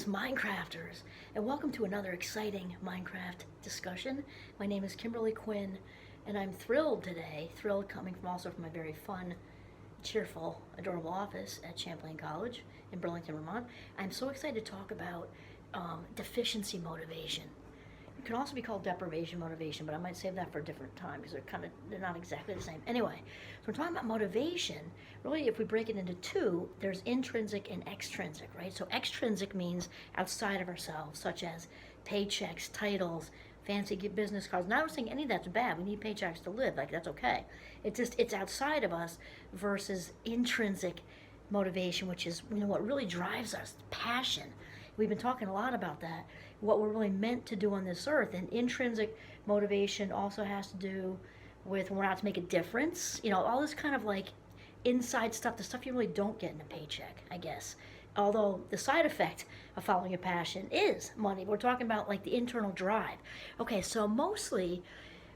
Greetings, Minecrafters, and welcome to another exciting Minecraft discussion. My name is Kimberly Quinn, and I'm thrilled today, coming from my very fun, cheerful, adorable office at Champlain College in Burlington, Vermont. I'm so excited to talk about deficiency motivation. It can also be called deprivation motivation, but I might save that for a different time because they're not exactly the same. Anyway, so we're talking about motivation. Really, if we break it into two, there's intrinsic and extrinsic, right? So extrinsic means outside of ourselves, such as paychecks, titles, fancy business cards. Not saying any of that's bad. We need paychecks to live. Like, that's okay. It's outside of us versus intrinsic motivation, which is what really drives us, passion. We've been talking a lot about that, what we're really meant to do on this earth. And intrinsic motivation also has to do with when we're out to make a difference. All this kind of like inside stuff, the stuff you really don't get in a paycheck, I guess. Although the side effect of following a passion is money. We're talking about like the internal drive. Okay, so mostly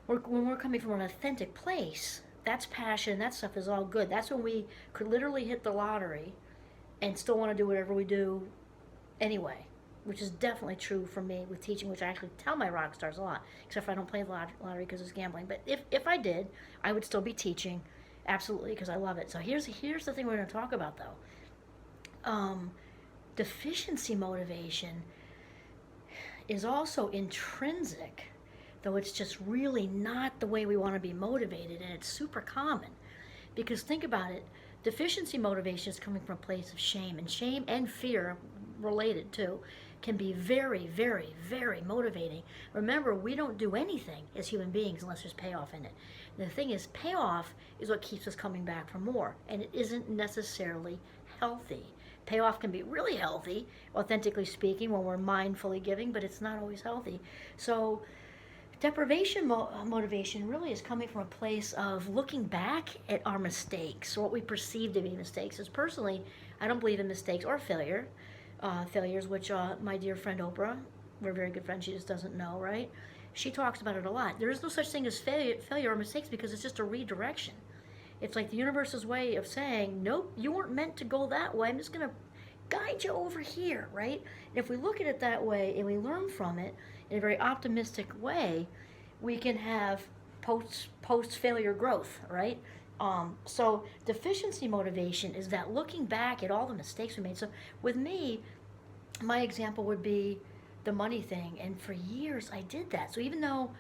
when we're coming from an authentic place, that's passion, that stuff is all good. That's when we could literally hit the lottery and still want to do whatever we do anyway, which is definitely true for me with teaching, which I actually tell my rock stars a lot, except for I don't play the lottery because it's gambling. But if I did, I would still be teaching, absolutely, because I love it. So here's the thing we're going to talk about, though. Deficiency motivation is also intrinsic, though it's just really not the way we want to be motivated, and it's super common. Because think about it, deficiency motivation is coming from a place of shame, and shame and fear related to can be very, very, very motivating. Remember, we don't do anything as human beings unless there's payoff in it. And the thing is, payoff is what keeps us coming back for more, and it isn't necessarily healthy. Payoff can be really healthy, authentically speaking, when we're mindfully giving, but it's not always healthy. So deprivation motivation really is coming from a place of looking back at our mistakes, or what we perceive to be mistakes. As personally, I don't believe in mistakes or failures, which my dear friend Oprah, we're very good friends, she just doesn't know, right? She talks about it a lot. There is no such thing as failure or mistakes because it's just a redirection. It's like the universe's way of saying, nope, you weren't meant to go that way. I'm just going to guide you over here, right? And if we look at it that way and we learn from it in a very optimistic way, we can have post-failure growth, right? So deficiency motivation is that looking back at all the mistakes we made. So with me, my example would be the money thing, and for years I did that. So even though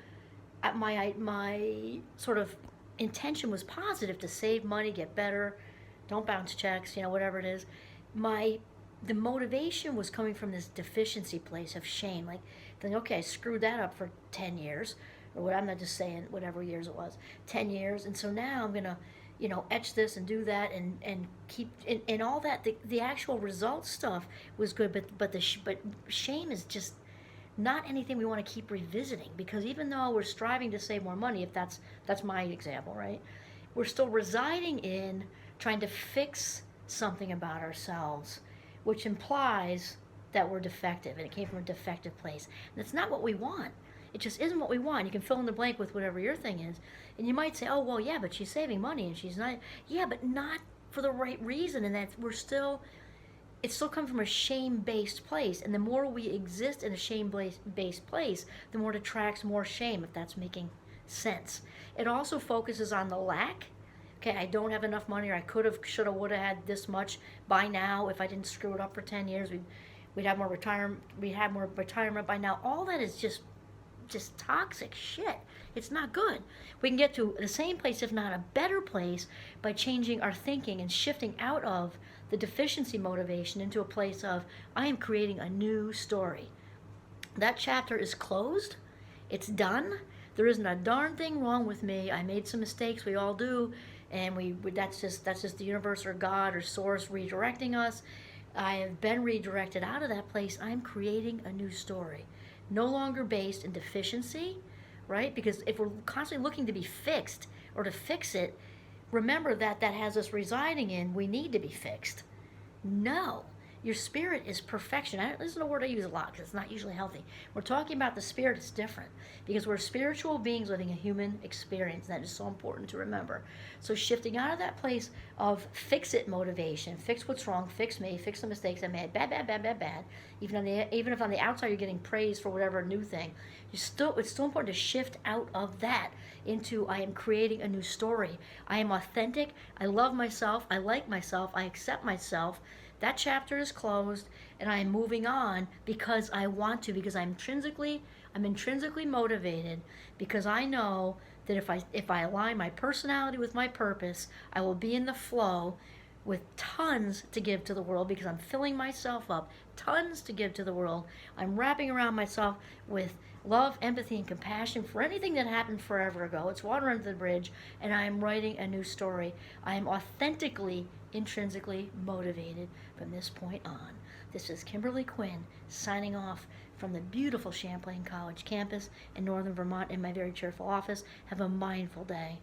my sort of intention was positive to save money, get better, don't bounce checks, whatever it is, the motivation was coming from this deficiency place of shame. Like, then okay, I screwed that up for 10 years, or what, I'm not just saying whatever years it was, 10 years, and so now I'm gonna, etch this and do that and keep, and all that, the actual results stuff was good, but shame is just not anything we want to keep revisiting, because even though we're striving to save more money, if that's my example, right, we're still residing in trying to fix something about ourselves, which implies that we're defective, and it came from a defective place. And it's not what we want. It just isn't what we want. You can fill in the blank with whatever your thing is. And you might say, oh, well, yeah, but she's saving money, and she's not. Yeah, but not for the right reason, and that it's still coming from a shame-based place. And the more we exist in a shame-based place, the more it attracts more shame, if that's making sense. It also focuses on the lack. Okay, I don't have enough money, or I could have, should have, would have had this much by now. If I didn't screw it up for 10 years, we'd have more retirement. We'd have more retirement by now. All that is just toxic shit. It's not good. We can get to the same place, if not a better place, by changing our thinking and shifting out of the deficiency motivation into a place of, I am creating a new story. That chapter is closed. It's done. There isn't a darn thing wrong with me. I made some mistakes. We all do. And that's just the universe or God or source redirecting us. I have been redirected out of that place. I'm creating a new story. No longer based in deficiency, right? Because if we're constantly looking to be fixed or to fix it, remember that has us residing in, we need to be fixed. No. Your spirit is perfection. This is a word I use a lot because it's not usually healthy. We're talking about the spirit. It's different because we're spiritual beings living a human experience. And that is so important to remember. So shifting out of that place of fix-it motivation, fix what's wrong, fix me, fix the mistakes I made, bad, bad, bad, bad, bad. Even if on the outside you're getting praise for whatever new thing, it's still important to shift out of that into I am creating a new story. I am authentic. I love myself. I like myself. I accept myself. That chapter is closed, and I am moving on because I want to, because I'm intrinsically motivated, because I know that if I align my personality with my purpose, I will be in the flow with tons to give to the world because I'm filling myself up, tons to give to the world. I'm wrapping around myself with love, empathy, and compassion for anything that happened forever ago. It's water under the bridge, and I am writing a new story. I am authentically, intrinsically motivated from this point on. This is Kimberly Quinn signing off from the beautiful Champlain College campus in northern Vermont in my very cheerful office. Have a mindful day.